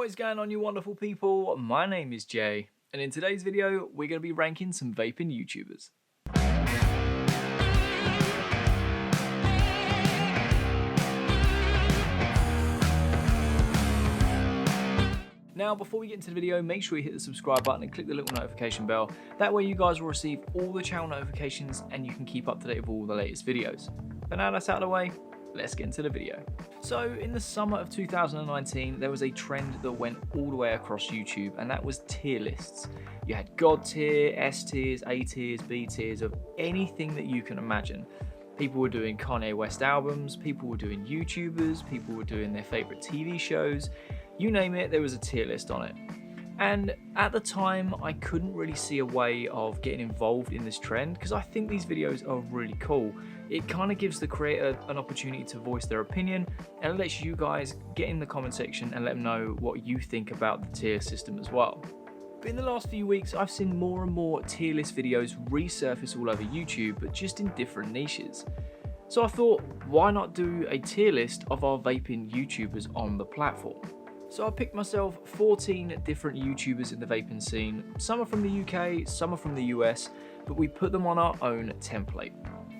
What is going on, you wonderful people? My name is Jay, and in today's video, we're going to be ranking some vaping YouTubers. Now, before we get into the video, make sure you hit the subscribe button and click the little notification bell. That way you guys will receive all the channel notifications and you can keep up to date with all the latest videos. But now that's out of the way, let's get into the video. So in the summer of 2019, there was a trend that went all the way across YouTube, and that was tier lists. You had God tier, S tiers, A tiers, B tiers of anything that you can imagine. People were doing Kanye West albums, people were doing YouTubers, people were doing their favorite TV shows. You name it, there was a tier list on it. And at the time, I couldn't really see a way of getting involved in this trend because I think these videos are really cool. It kind of gives the creator an opportunity to voice their opinion, and it lets you guys get in the comment section and let them know what you think about the tier system as well. But in the last few weeks, I've seen more and more tier list videos resurface all over YouTube, but just in different niches. So I thought, why not do a tier list of our vaping YouTubers on the platform? So I picked myself 14 different YouTubers in the vaping scene. Some are from the UK, some are from the US, but we put them on our own template.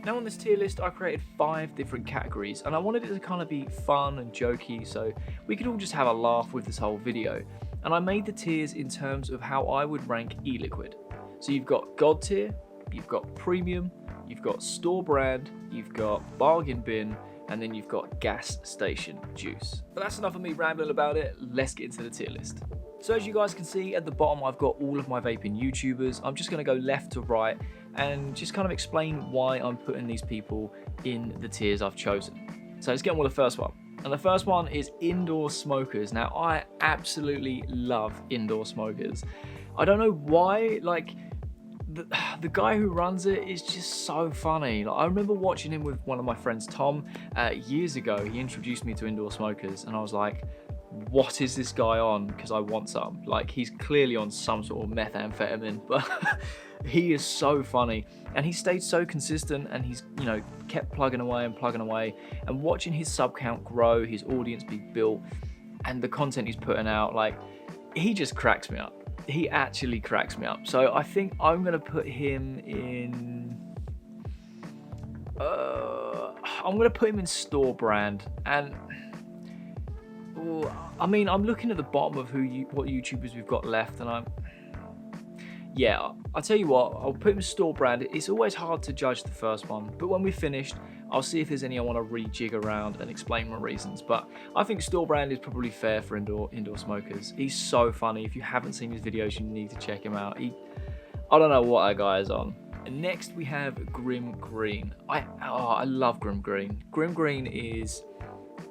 Now on this tier list, I created 5 different categories, and I wanted it to kind of be fun and jokey so we could all just have a laugh with this whole video. And I made the tiers in terms of how I would rank e-liquid. So you've got God tier, you've got premium, you've got store brand, you've got bargain bin, and then you've got gas station juice. But that's enough of me rambling about it, let's get into the tier list. So as you guys can see at the bottom, I've got all of my vaping YouTubers. I'm just gonna go left to right and just kind of explain why I'm putting these people in the tiers I've chosen. So let's get on with the first one. And the first one is indoor smokers. Now I absolutely love indoor smokers. I don't know why, like, the guy who runs it is just so funny. Like, I remember watching him with one of my friends, Tom, years ago. He introduced me to indoor smokers and I was like, what is this guy on? Because I want some. Like, he's clearly on some sort of methamphetamine, but he is so funny. And he stayed so consistent and he's, you know, kept plugging away and watching his sub count grow, his audience be built, and the content he's putting out, like, he just cracks me up. He actually cracks me up. So I think I'm gonna put him in. I'm gonna put him in store brand. And I mean, I'm looking at the bottom of what YouTubers we've got left, and I'll tell you what, I'll put him in store brand. It's always hard to judge the first one, but when we're finished, I'll see if there's any I want to rejig around and explain my reasons. But I think store brand is probably fair for indoor smokers. He's so funny. If you haven't seen his videos, you need to check him out. I don't know what that guy is on. And next we have Greene. I love Greene. Greene is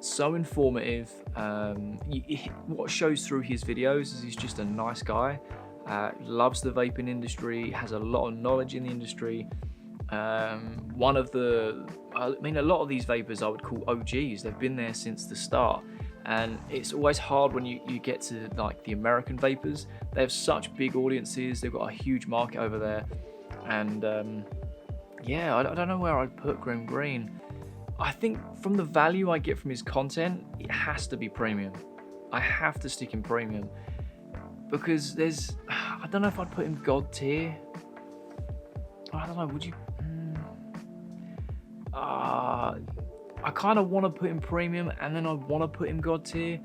so informative. What shows through his videos is he's just a nice guy. Loves the vaping industry, has a lot of knowledge in the industry. A lot of these vapors I would call OGs. They've been there since the start, and it's always hard when you get to like the American vapors. They have such big audiences, they've got a huge market over there, and I don't know where I'd put Greene. I think from the value I get from his content, it has to be premium. I have to stick in premium because I don't know if I'd put him God tier. I don't know, would you? I kind of want to put him premium and then I want to put him God tier,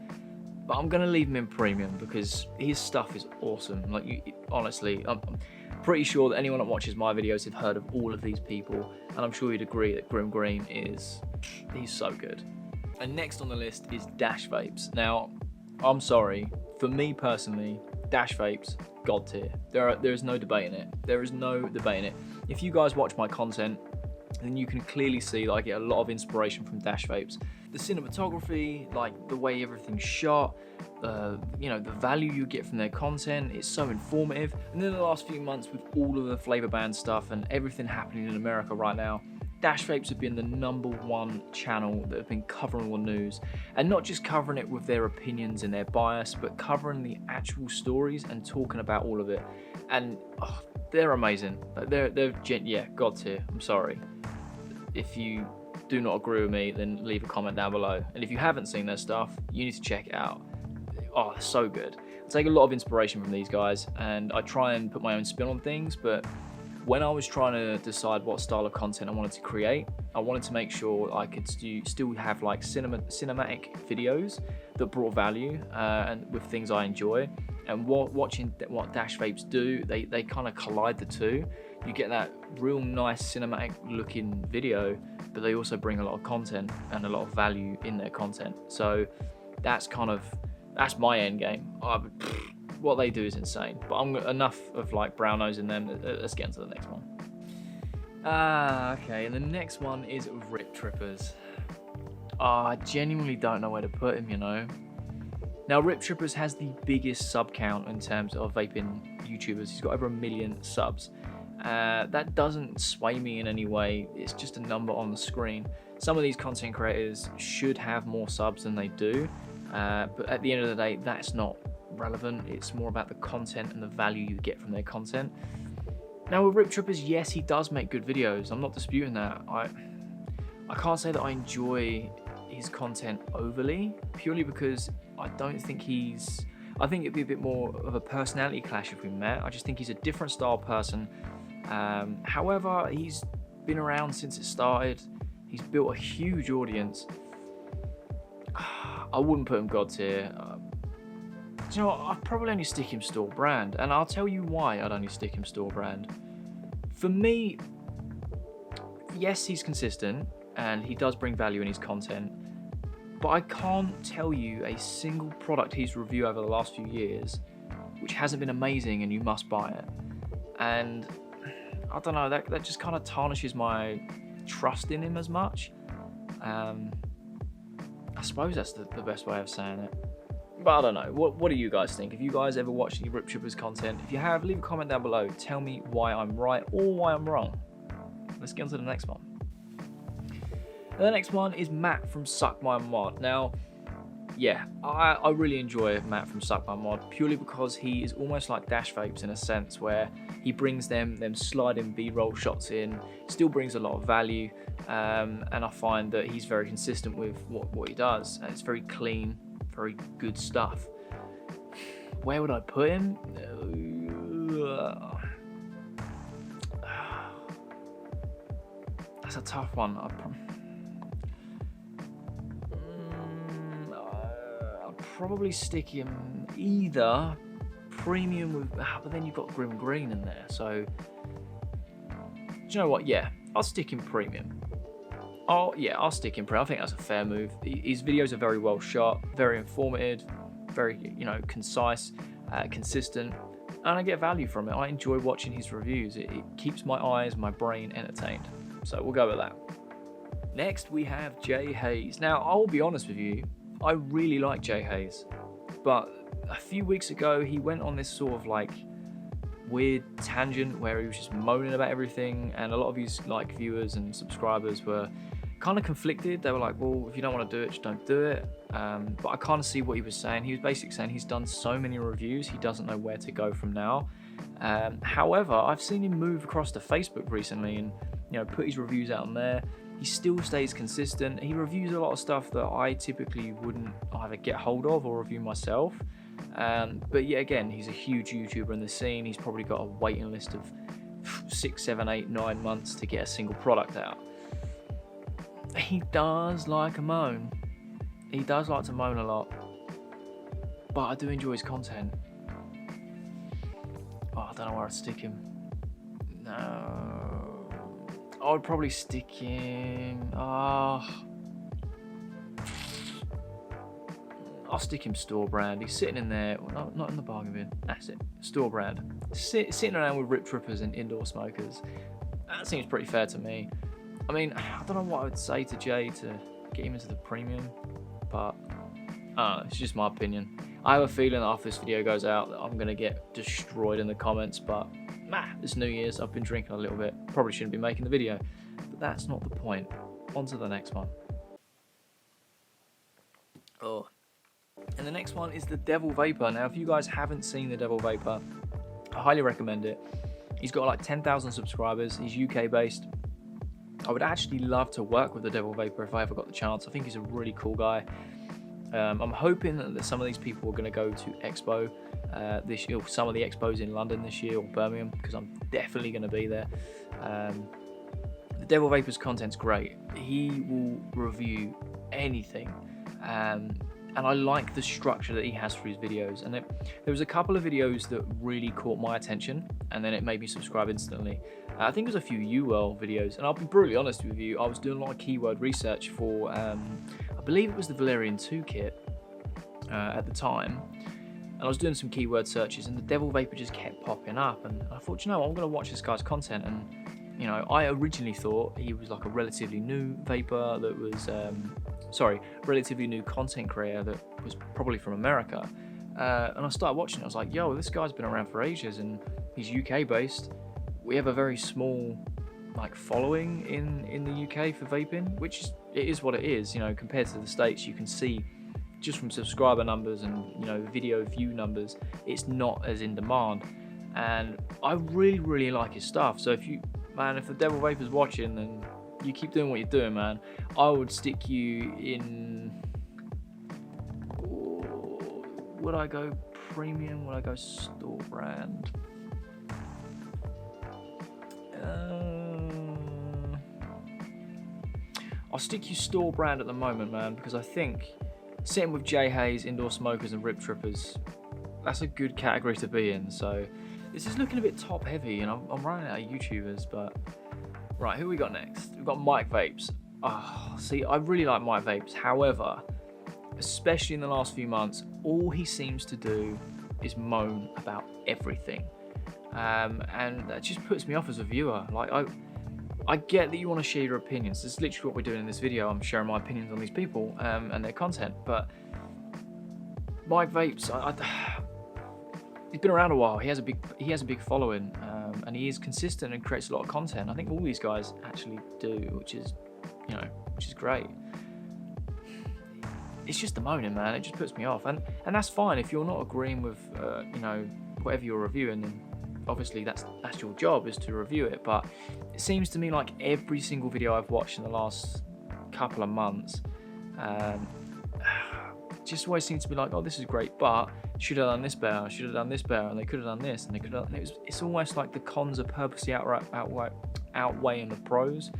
but I'm going to leave him in premium because his stuff is awesome. Like, honestly, I'm pretty sure that anyone that watches my videos have heard of all of these people, and I'm sure you'd agree that Greene he's so good. And next on the list is Dash Vapes. Now, I'm sorry, for me personally, Dash Vapes, God tier. There is no debating it. There is no debating it. If you guys watch my content, then you can clearly see that I get a lot of inspiration from Dash Vapes. The cinematography, like the way everything's shot, the value you get from their content, it's so informative. And then the last few months with all of the flavor ban stuff and everything happening in America right now, Dash Vapes have been the #1 channel that have been covering all the news, and not just covering it with their opinions and their bias, but covering the actual stories and talking about all of it. And they're amazing. They're God tier. I'm sorry. If you do not agree with me, then leave a comment down below. And if you haven't seen their stuff, you need to check it out. oh, they're so good. I take a lot of inspiration from these guys, and I try and put my own spin on things, but when I was trying to decide what style of content I wanted to create, I wanted to make sure I could still have like cinematic videos that brought value and with things I enjoy. And watching what Dash Vapes do, they kind of collide the two. You get that real nice cinematic looking video, but they also bring a lot of content and a lot of value in their content. So that's my end game. What they do is insane, but I'm enough of like brown nose in them. Let's get into the next one. Okay, and the next one is Rip Trippers. I genuinely don't know where to put him, you know. Now, Rip Trippers has the biggest sub count in terms of vaping YouTubers. He's got over 1 million subs. That doesn't sway me in any way. It's just a number on the screen. Some of these content creators should have more subs than they do, but at the end of the day, that's not relevant. It's more about the content and the value you get from their content. Now with Rip Trippers, yes, he does make good videos. I'm not disputing that. I can't say that I enjoy his content overly, purely because I don't think I think it'd be a bit more of a personality clash if we met. I just think he's a different style person. However, he's been around since it started. He's built a huge audience. I wouldn't put him God tier. Do you know what? I'd probably only stick him store brand, and I'll tell you why I'd only stick him store brand. For me, yes, he's consistent and he does bring value in his content, but I can't tell you a single product he's reviewed over the last few years which hasn't been amazing and you must buy it. And I don't know, that just kind of tarnishes my trust in him as much. I suppose that's the best way of saying it. But I don't know. What do you guys think? Have you guys ever watched any Rip Trippers content? If you have, leave a comment down below. Tell me why I'm right or why I'm wrong. Let's get on to the next one. And the next one is Matt from Suck My Mod. Now, yeah, I really enjoy Matt from Suck My Mod purely because he is almost like Dash Vapes in a sense, where he brings them sliding B-roll shots in, still brings a lot of value, and I find that he's very consistent with what he does, and it's very clean, very good stuff. Where would I put him? That's a tough one. I'll probably stick him either premium with, but then you've got Greene in there. So, do you know what? Yeah, I'll stick him premium. I'll stick him premium. I think that's a fair move. His videos are very well shot, very informative, very concise, consistent, and I get value from it. I enjoy watching his reviews. It keeps my eyes, my brain entertained. So we'll go with that. Next we have Jay Hayes. Now I'll be honest with you, I really like Jay Hayes, but a few weeks ago he went on this sort of like weird tangent where he was just moaning about everything, and a lot of his like viewers and subscribers were kind of conflicted. They were like, well, if you don't want to do it, just don't do it. But I kind of see what he was saying. He was basically saying he's done so many reviews, he doesn't know where to go from now. However, I've seen him move across to Facebook recently and put his reviews out on there. He still stays consistent. He reviews a lot of stuff that I typically wouldn't either get hold of or review myself. But yet again, he's a huge YouTuber in the scene. He's probably got a waiting list of 6, 7, 8, 9 months to get a single product out. He does like a moan. He does like to moan a lot. But I do enjoy his content. Oh, I don't know where I'd stick him. No. I would probably stick him. I'll stick him store brand. He's sitting in there. Well, not in the bargain bin. That's it. Store brand. Sitting around with Rip Trippers and indoor smokers. That seems pretty fair to me. I mean, I don't know what I would say to Jay to get him into the premium, but it's just my opinion. I have a feeling that after this video goes out that I'm going to get destroyed in the comments, but it's New Year's, I've been drinking a little bit. Probably shouldn't be making the video, but that's not the point. On to the next one. Oh. And the next one is the Devil Vapor. Now, if you guys haven't seen the Devil Vapor, I highly recommend it. He's got like 10,000 subscribers. He's UK based. I would actually love to work with the Devil Vapor if I ever got the chance. I think he's a really cool guy. I'm hoping that some of these people are going to go to Expo this year, some of the Expos in London this year, or Birmingham, because I'm definitely going to be there. The Devil Vapor's content's great. He will review anything, and I like the structure that he has for his videos. And there was a couple of videos that really caught my attention, and then it made me subscribe instantly. I think it was a few UL videos, and I'll be brutally honest with you, I was doing a lot of keyword research for, I believe it was the Valerian 2 kit at the time, and I was doing some keyword searches, and the Devil Vapor just kept popping up, and I thought, you know what, I'm going to watch this guy's content. And you know, I originally thought he was like a relatively new vapor that was, relatively new content creator that was probably from America. And I started watching it, I was like, yo, this guy's been around for ages, and he's UK based. We have a very small like following in the UK for vaping, which it is what it is, you know, compared to the States. You can see just from subscriber numbers and, you know, video view numbers, it's not as in demand. And I really like his stuff. So if the Devil Vapor's watching and you keep doing what you're doing, man, I would stick you in. Would I go premium? Would I go store brand? I'll stick you store brand at the moment, man, because I think sitting with J Hayes, indoor smokers, and rip trippers, that's a good category to be in. So this is looking a bit top heavy, and I'm running out of YouTubers. But right, who we got next? We've got Mike Vapes. Oh, see, I really like Mike Vapes. However, especially in the last few months, all he seems to do is moan about everything, and that just puts me off as a viewer. Like, I get that you want to share your opinions. This is literally what we're doing in this video. I'm sharing my opinions on these people and their content. But Mike Vapes, he's been around a while. He has a big following, and he is consistent and creates a lot of content. I think all these guys actually do, which is great. It's just the moaning, man. It just puts me off, and that's fine if you're not agreeing with whatever you're reviewing. Then obviously that's your job, is to review it. But it seems to me like every single video I've watched in the last couple of months, just always seems to be like, oh, this is great, but should have done this better, should have done this better, and they could have done this, and they could have done. It's almost like the cons are purposely outweighing the pros.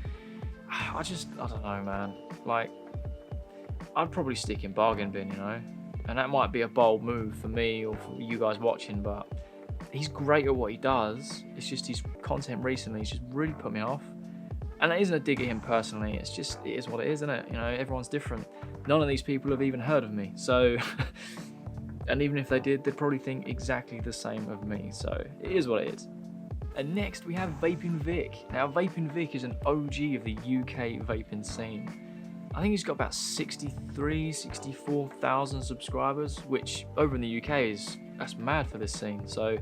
I don't know, man. Like, I'd probably stick in bargain bin, you know, and that might be a bold move for me or for you guys watching, but he's great at what he does. It's just his content recently has just really put me off. And that isn't a dig at him personally, it is what it is, isn't it? You know, everyone's different. None of these people have even heard of me, so and even if they did, they'd probably think exactly the same of me, so it is what it is. And next we have Vaping Vick. Now, Vaping Vick is an OG of the UK vaping scene. I think he's got about 64,000 subscribers, which over in the UK that's mad for this scene. So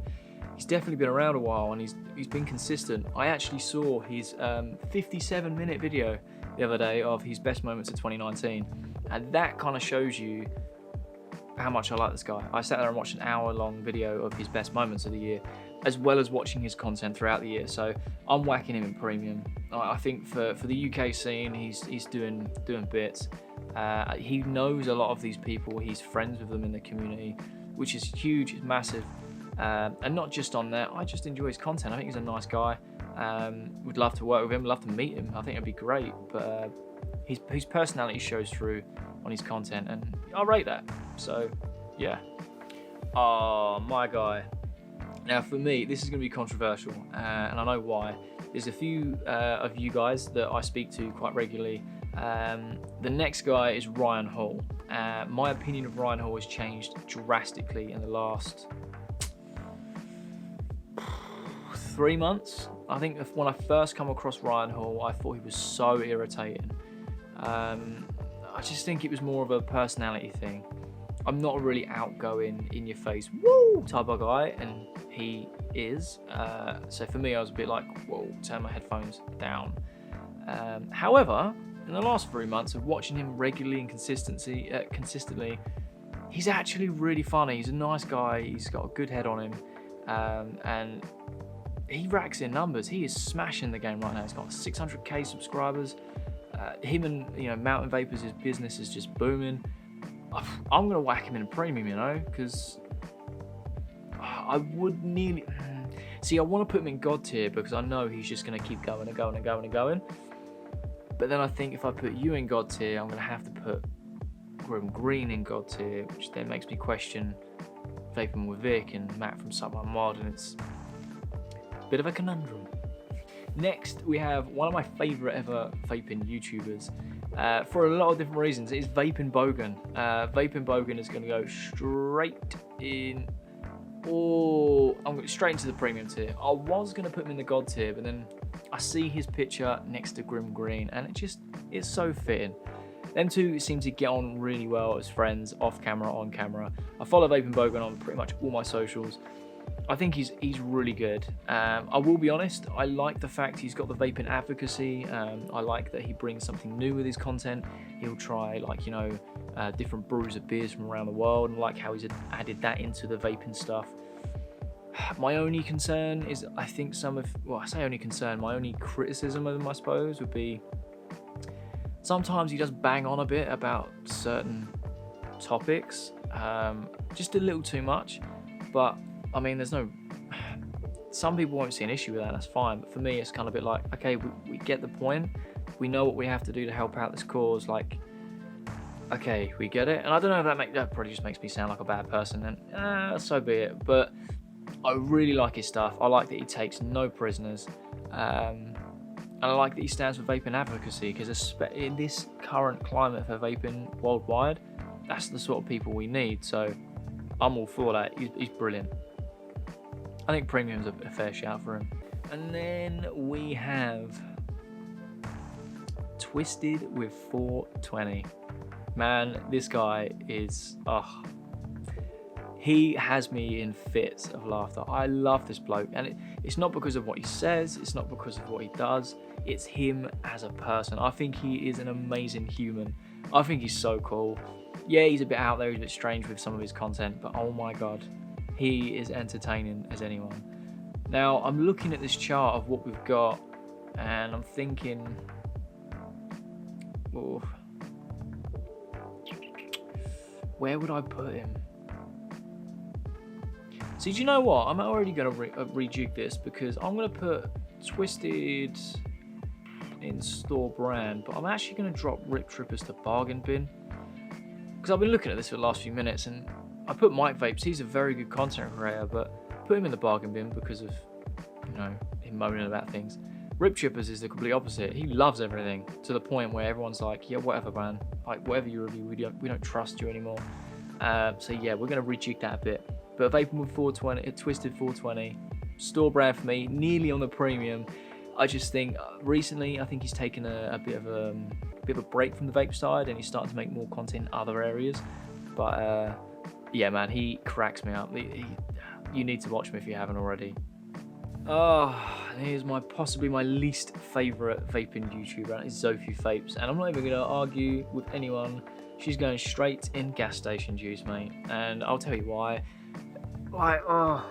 he's definitely been around a while, and he's been consistent. I actually saw his 57-minute video the other day of his best moments of 2019, and that kind of shows you how much I like this guy. I sat there and watched an hour-long video of his best moments of the year, as well as watching his content throughout the year. So I'm whacking him in premium. I think for the UK scene, he's doing bits. He knows a lot of these people. He's friends with them in the community, which is huge, it's massive. And not just on that, I just enjoy his content. I think he's a nice guy. Would love to work with him, love to meet him. I think it'd be great. But his personality shows through on his content, and I rate that. So yeah. Oh, my guy. Now for me, this is going to be controversial, and I know why. There's a few of you guys that I speak to quite regularly. The next guy is Ryan Hall. My opinion of Ryan Hall has changed drastically in the last 3 months. I think when I first come across Ryan Hall, I thought he was so irritating. I just think it was more of a personality thing. I'm not a really outgoing, in-your-face, woo type of guy, and he is. So for me, I was a bit like, whoa, turn my headphones down. However, in the last 3 months of watching him regularly and consistently, he's actually really funny. He's a nice guy. He's got a good head on him, and he racks in numbers. He is smashing the game right now. He's got 600k subscribers. Him and Mountain Vapors, his business is just booming. I'm going to whack him in a premium, you know, because I would nearly... See, I want to put him in God tier because I know he's just going to keep going and going and going and going. But then I think if I put you in God tier, I'm going to have to put Greene in God tier, which then makes me question Vaping with Vick and Matt from Sub Mod, and it's a bit of a conundrum. Next, we have one of my favourite ever vaping YouTubers. For a lot of different reasons. It's Vaping Boggan. Vaping Boggan is going to go straight in. Oh, I'm going straight into the premium tier. I was going to put him in the God tier, but then I see his picture next to Greene, and it's so fitting. Them two seem to get on really well as friends, off camera, on camera. I follow Vaping Boggan on pretty much all my socials. I think he's really good. I will be honest, I like the fact he's got the vaping advocacy. I like that he brings something new with his content. He'll try, like, you know, different brews of beers from around the world, and I like how he's added that into the vaping stuff. My only concern is, I think I say only concern, my only criticism of him, I suppose, would be sometimes he does bang on a bit about certain topics, just a little too much. But I mean, some people won't see an issue with that, that's fine. But for me, it's kind of a bit like, okay, we get the point. We know what we have to do to help out this cause. Like, okay, we get it. And I don't know if that probably just makes me sound like a bad person, and so be it. But I really like his stuff. I like that he takes no prisoners. And I like that he stands for vaping advocacy, because in this current climate for vaping worldwide, that's the sort of people we need. So I'm all for that. He's brilliant. I think premium's a fair shout for him. And then we have Twisted with 420. Man, this guy is, he has me in fits of laughter. I love this bloke, and it's not because of what he says, it's not because of what he does, it's him as a person. I think he is an amazing human. I think he's so cool. Yeah, he's a bit out there, he's a bit strange with some of his content, but oh my god, he is entertaining as anyone. Now, I'm looking at this chart of what we've got, and I'm thinking, oh, where would I put him? See, do you know what? I'm already going to rejig this, because I'm going to put Twisted in store brand, but I'm actually going to drop Rip Trippers to bargain bin, because I've been looking at this for the last few minutes, and I put Mike Vapes. He's a very good content creator, but put him in the bargain bin because of, you know, him moaning about things. Rip Trippers is the complete opposite. He loves everything, to the point where everyone's like, yeah, whatever, man. Like, whatever you review, we don't trust you anymore. So yeah, we're going to rejig that a bit. But Vaping with 420, Twisted 420, store brand for me, nearly on the premium. I just think recently, I think he's taken a bit of a break from the vape side, and he's starting to make more content in other areas. But yeah, man, he cracks me up. You need to watch him if you haven't already. Here's possibly my least favourite vaping YouTuber, and it's Zophie Vapes. And I'm not even going to argue with anyone. She's going straight in gas station juice, mate. And I'll tell you why. Like, I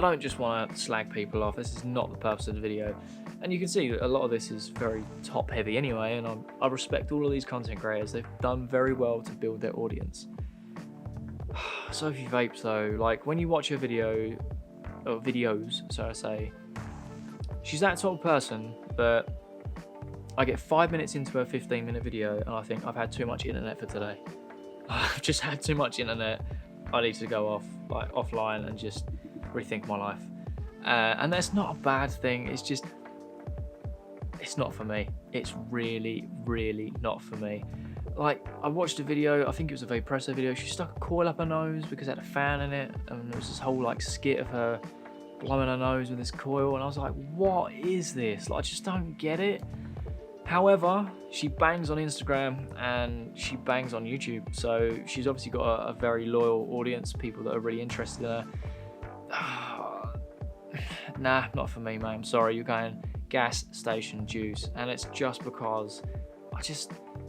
don't just want to slag people off. This is not the purpose of the video. And you can see that a lot of this is very top heavy anyway, and I respect all of these content creators. They've done very well to build their audience. Zophie Vapes though, like, when you watch her video, or videos, so I say, she's that sort of person that I get 5 minutes into her 15-minute video and I think I've had too much internet for today. I've just had too much internet. I need to go offline and just rethink my life. And that's not a bad thing. It's just, it's not for me. It's really, really not for me. Like, I watched a video, I think it was a Vapepresso video, she stuck a coil up her nose because it had a fan in it, and there was this whole like skit of her blowing her nose with this coil, and I was like, what is this? Like, I just don't get it. However, she bangs on Instagram and she bangs on YouTube, so she's obviously got a very loyal audience, people that are really interested in her. Nah, not for me, mate. I'm sorry, you're going gas station juice, and it's just because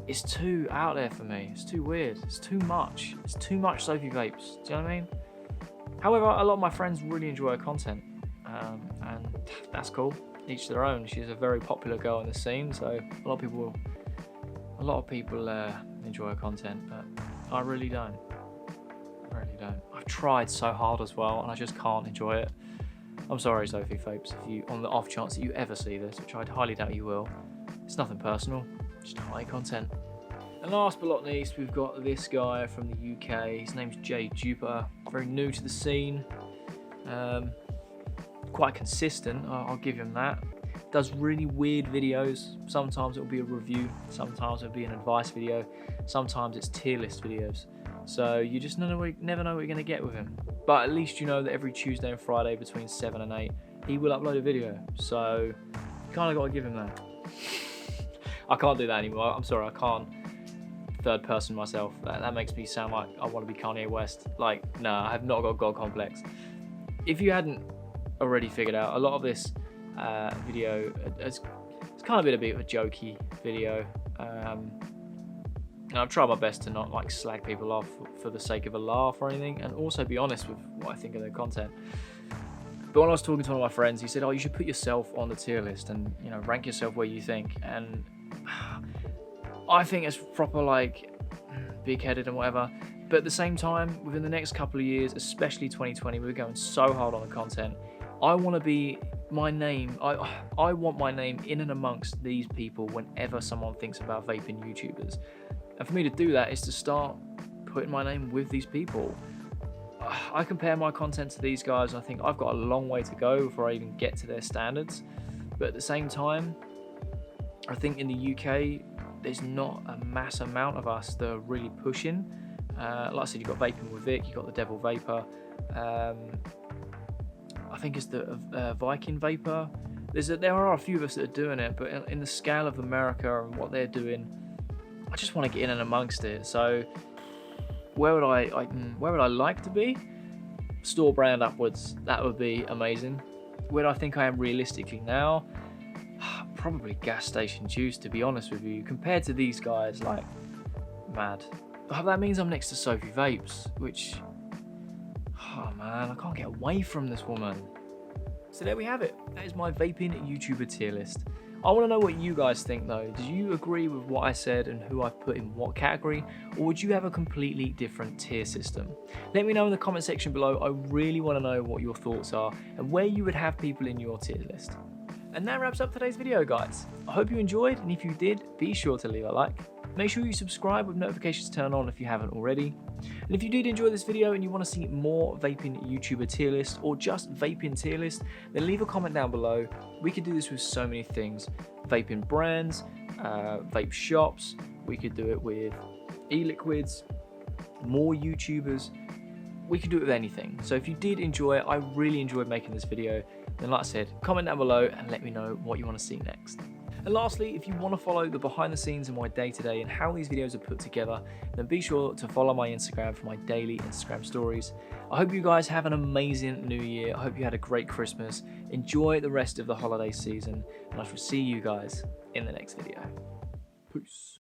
it's too out there for me. It's too weird. It's too much. It's too much Zophie Vapes. Do you know what I mean? However, a lot of my friends really enjoy her content, and that's cool. Each their own. She's a very popular girl in the scene, so a lot of people enjoy her content, but I really don't. I really don't. I've tried so hard as well, and I just can't enjoy it. I'm sorry, Sophie Vapes, if you, on the off chance that you ever see this, which I'd highly doubt you will. It's nothing personal, just not my content. And last but not least, we've got this guy from the UK. His name's Jay Jupiter, very new to the scene. Quite consistent, I'll give him that. Does really weird videos. Sometimes it'll be a review, sometimes it'll be an advice video, sometimes it's tier list videos. So you just never know what you're going to get with him. But at least you know that every Tuesday and Friday between 7 and 8, he will upload a video. So you kind of got to give him that. I can't do that anymore. I'm sorry, I can't third person myself. That makes me sound like I want to be Kanye West. Like, no, I have not got God complex. If you hadn't already figured out, a lot of this video, it's kind of been a bit of a jokey video. And I've tried my best to not like slag people off for the sake of a laugh or anything, and also be honest with what I think of their content. But when I was talking to one of my friends, he said, "Oh, you should put yourself on the tier list and, you know, rank yourself where you think." And I think it's proper, like, big-headed and whatever. But at the same time, within the next couple of years, especially 2020, we're going so hard on the content. I want to be my name. I want my name in and amongst these people whenever someone thinks about vaping YouTubers. And for me to do that is to start putting my name with these people. I compare my content to these guys, and I think I've got a long way to go before I even get to their standards. But at the same time, I think in the UK, there's not a mass amount of us that are really pushing. Like I said, you've got Vaping with Vick, you've got the Devil Vapor. I think it's the Viking Vapor. There are a few of us that are doing it, but in the scale of America and what they're doing, I just want to get in and amongst it. So where would I like to be? Store brand upwards. That would be amazing. Where do I think I am realistically now? Probably gas station juice, to be honest with you. Compared to these guys, like, mad. That means I'm next to Sophie Vapes, which, oh man, I can't get away from this woman. So there we have it. That is my Vaping YouTuber tier list. I want to know what you guys think though. Do you agree with what I said and who I've put in what category? Or would you have a completely different tier system? Let me know in the comment section below. I really want to know what your thoughts are and where you would have people in your tier list. And that wraps up today's video, guys. I hope you enjoyed, and if you did, be sure to leave a like. Make sure you subscribe with notifications turned on if you haven't already. And if you did enjoy this video and you want to see more Vaping YouTuber tier list or just Vaping tier list, then leave a comment down below. We could do this with so many things. Vaping brands, vape shops, we could do it with e-liquids, more YouTubers. We could do it with anything. So if you did enjoy it, I really enjoyed making this video, then like I said, comment down below and let me know what you want to see next. And lastly, if you want to follow the behind the scenes of my day-to-day and how these videos are put together, then be sure to follow my Instagram for my daily Instagram stories. I hope you guys have an amazing new year. I hope you had a great Christmas. Enjoy the rest of the holiday season, and I shall see you guys in the next video. Peace.